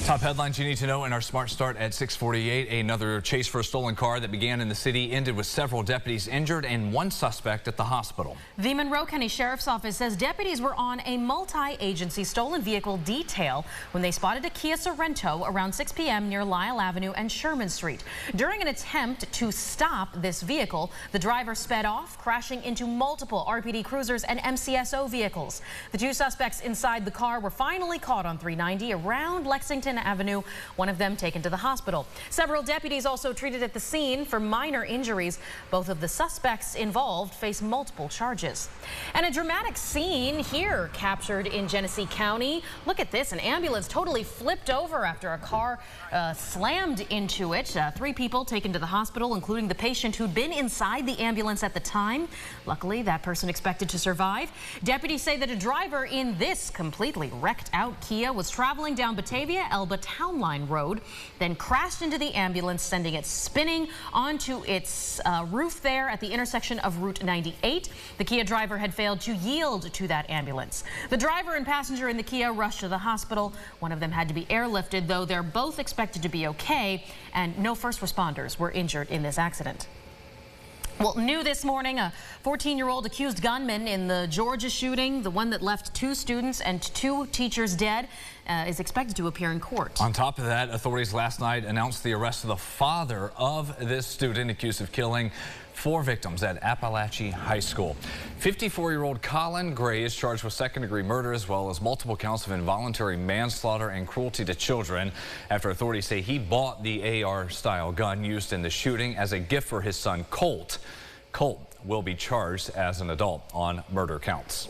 Top headlines you need to know in our Smart Start at 6:48. Another chase for a stolen car that began in the city ended with several deputies injured and one suspect at the hospital. The Monroe County Sheriff's Office says deputies were on a multi-agency stolen vehicle detail when they spotted a Kia Sorento around 6 p.m. near Lyle Avenue and Sherman Street. During an attempt to stop this vehicle, the driver sped off, crashing into multiple RPD cruisers and MCSO vehicles. The two suspects inside the car were finally caught on 390 around Lexington Avenue, one of them taken to the hospital. Several deputies also treated at the scene for minor injuries. Both of the suspects involved face multiple charges. And a dramatic scene here captured in Genesee County. Look at this. An ambulance totally flipped over after a car slammed into it. 3 people taken to the hospital, including the patient who'd been inside the ambulance at the time. Luckily, that person expected to survive. Deputies say that a driver in this completely wrecked out Kia was traveling down Batavia Elba Town Line Road, then crashed into the ambulance, sending it spinning onto its roof there at the intersection of Route 98. The Kia driver had failed to yield to that ambulance. The driver and passenger in the Kia rushed to the hospital. One of them had to be airlifted, though they're both expected to be okay, and no first responders were injured in this accident. Well, new this morning, a 14-year-old accused gunman in the Georgia shooting, the one that left 2 students and 2 teachers dead, is expected to appear in court. On top of that, authorities last night announced the arrest of the father of this student accused of killing 4 victims at Appalachia High School. 54-year-old Colin Gray is charged with second-degree murder as well as multiple counts of involuntary manslaughter and cruelty to children after authorities say he bought the AR-style gun used in the shooting as a gift for his son Colt. Colt will be charged as an adult on murder counts.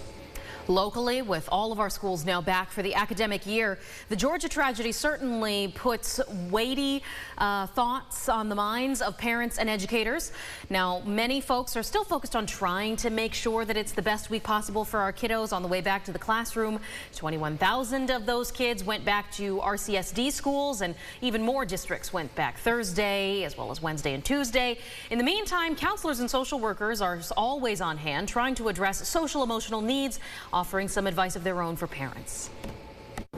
Locally, with all of our schools now back for the academic year, the Georgia tragedy certainly puts weighty thoughts on the minds of parents and educators. Now, many folks are still focused on trying to make sure that it's the best week possible for our kiddos on the way back to the classroom. 21,000 of those kids went back to RCSD schools, and even more districts went back Thursday as well as Wednesday and Tuesday. In the meantime, counselors and social workers are always on hand trying to address social emotional needs, offering some advice of their own for parents.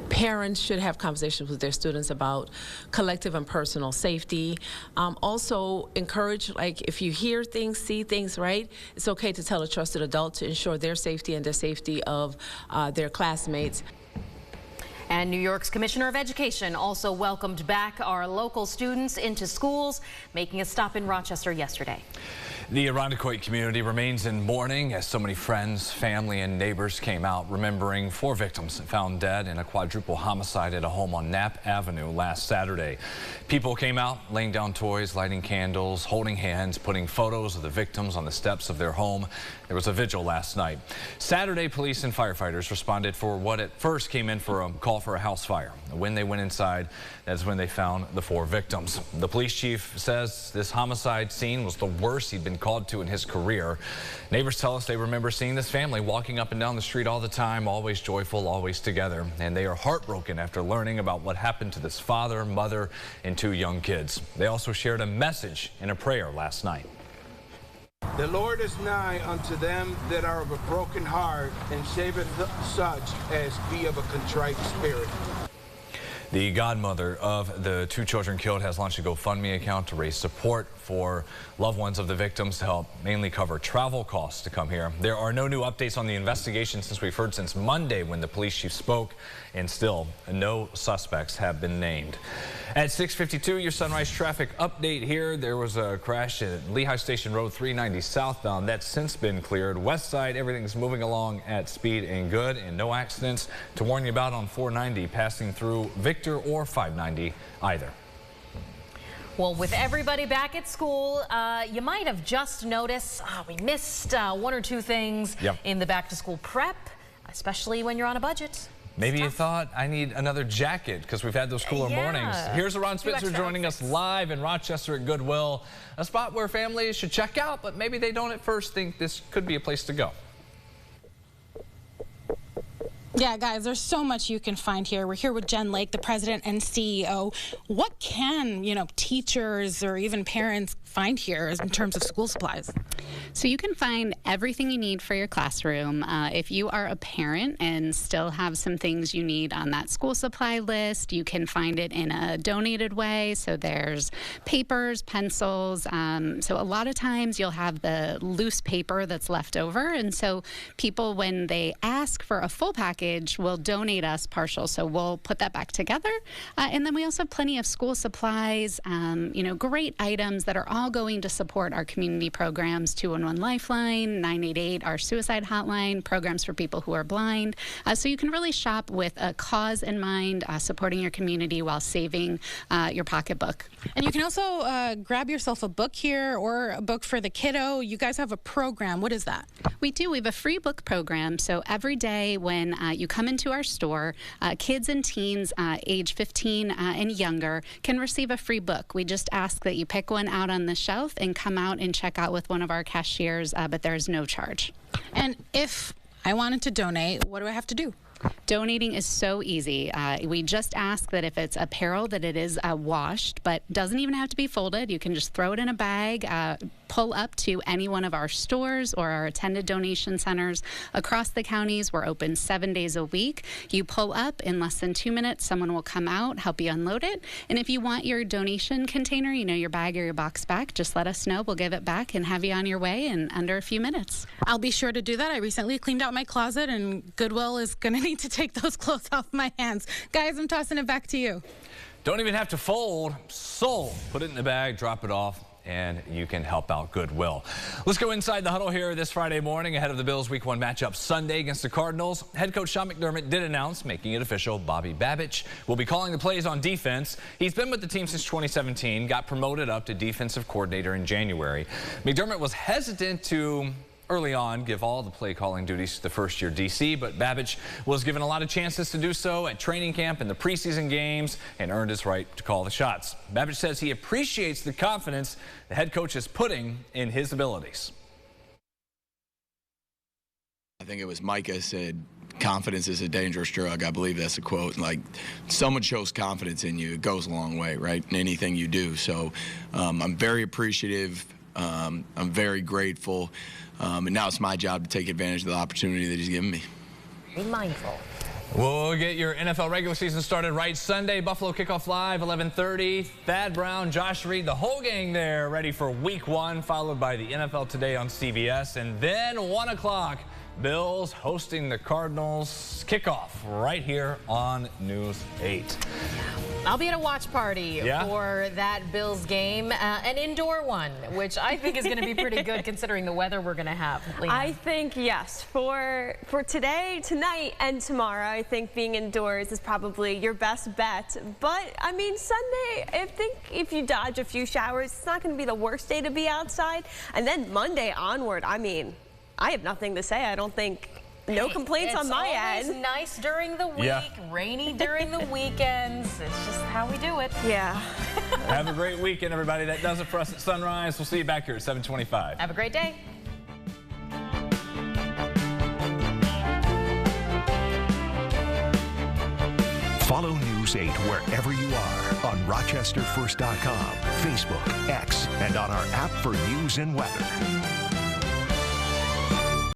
Parents should have conversations with their students about collective and personal safety. Also encourage, like, if you hear things, see things, right, it's okay to tell a trusted adult to ensure their safety and the safety of their classmates. And New York's Commissioner of Education also welcomed back our local students into schools, making a stop in Rochester yesterday. The Irondequoit community remains in mourning as so many friends, family, and neighbors came out remembering 4 victims found dead in a quadruple homicide at a home on Knapp Avenue last Saturday. People came out laying down toys, lighting candles, holding hands, putting photos of the victims on the steps of their home. There was a vigil last night. Saturday, police and firefighters responded for what at first came in for a call for a house fire. When they went inside, that's when they found the 4 victims. The police chief says this homicide scene was the worst he'd been called to in his career. Neighbors tell us they remember seeing this family walking up and down the street all the time, always joyful, always together. And they are heartbroken after learning about what happened to this father, mother, and 2 young kids. They also shared a message in a prayer last night. The Lord is nigh unto them that are of a broken heart, and saveth such as be of a contrite spirit. The godmother of the 2 children killed has launched a GoFundMe account to raise support for loved ones of the victims to help mainly cover travel costs to come here. There are no new updates on the investigation since Monday when the police chief spoke, and still no suspects have been named. At 6:52, your sunrise traffic update here. There was a crash at Lehigh Station Road 390 southbound. That's since been cleared. West side, everything's moving along at speed and good, and no accidents to warn you about on 490 passing through Victor or 590 either. Well, with everybody back at school, you might have just noticed we missed 1 or 2 things in the back-to-school prep, especially when you're on a budget. Maybe you thought, I need another jacket because we've had those cooler mornings. Here's Ron Spitzer joining us live in Rochester at Goodwill, a spot where families should check out, but maybe they don't at first think this could be a place to go. Yeah, guys, there's so much you can find here. We're here with Jen Lake, the president and CEO. What can, teachers or even parents find here in terms of school supplies? So you can find everything you need for your classroom. If you are a parent and still have some things you need on that school supply list, you can find it in a donated way. So there's papers, pencils. So a lot of times you'll have the loose paper that's left over. And so people, when they ask for a full package, will donate us partial. So we'll put that back together. And then we also have plenty of school supplies, great items that are all going to support our community programs, 211 Lifeline, 988, our suicide hotline, programs for people who are blind. So you can really shop with a cause in mind, supporting your community while saving your pocketbook. And you can also grab yourself a book here or a book for the kiddo. You guys have a program. What is that? We do. We have a free book program. So every day when you come into our store, kids and teens age 15 and younger can receive a free book. We just ask that you pick one out on the shelf and come out and check out with one of our cashiers, but there's no charge. And if I wanted to donate, what do I have to do? Donating is so easy. We just ask that if it's apparel that it is washed, but doesn't even have to be folded. You can just throw it in a bag, pull up to any one of our stores or our attended donation centers across the counties. We're open 7 days a week. You pull up in less than 2 minutes, someone will come out, help you unload it. And if you want your donation container, your bag or your box back, just let us know. We'll give it back and have you on your way in under a few minutes. I'll be sure to do that. I recently cleaned out my closet, and Goodwill is going to need to take those clothes off my hands. Guys, I'm tossing it back to you. Don't even have to fold. Sold. Put it in the bag, drop it off, and you can help out Goodwill. Let's go inside the huddle here this Friday morning ahead of the Bills' Week 1 matchup Sunday against the Cardinals. Head coach Sean McDermott did announce, making it official, Bobby Babich will be calling the plays on defense. He's been with the team since 2017, got promoted up to defensive coordinator in January. McDermott was hesitant to early on give all the play calling duties to the first-year DC, but Babich was given a lot of chances to do so at training camp and the preseason games and earned his right to call the shots. Babich says he appreciates the confidence the head coach is putting in his abilities. I think it was Micah said, confidence is a dangerous drug. I believe that's a quote. Like, someone shows confidence in you, it goes a long way, right, in anything you do. So I'm very appreciative. I'm very grateful. And now it's my job to take advantage of the opportunity that he's given me. Be mindful. We'll get your NFL regular season started right Sunday. Buffalo kickoff live, 11:30. Thad Brown, Josh Reed, the whole gang there ready for Week 1, followed by the NFL Today on CBS. And then 1 o'clock, Bills hosting the Cardinals. Kickoff right here on News 8. I'll be at a watch party for that Bills game, an indoor one, which I think is going to be pretty good considering the weather we're going to have. Leanne. I think, yes, for today, tonight, and tomorrow, I think being indoors is probably your best bet. But, I mean, Sunday, I think if you dodge a few showers, it's not going to be the worst day to be outside. And then Monday onward, I mean, I have nothing to say. I don't think... No complaints on my end. It's nice during the week, rainy during the weekends. It's just how we do it. Yeah. Have a great weekend, everybody. That does it for us at Sunrise. We'll see you back here at 7:25. Have a great day. Follow News 8 wherever you are on RochesterFirst.com, Facebook, X, and on our app for news and weather.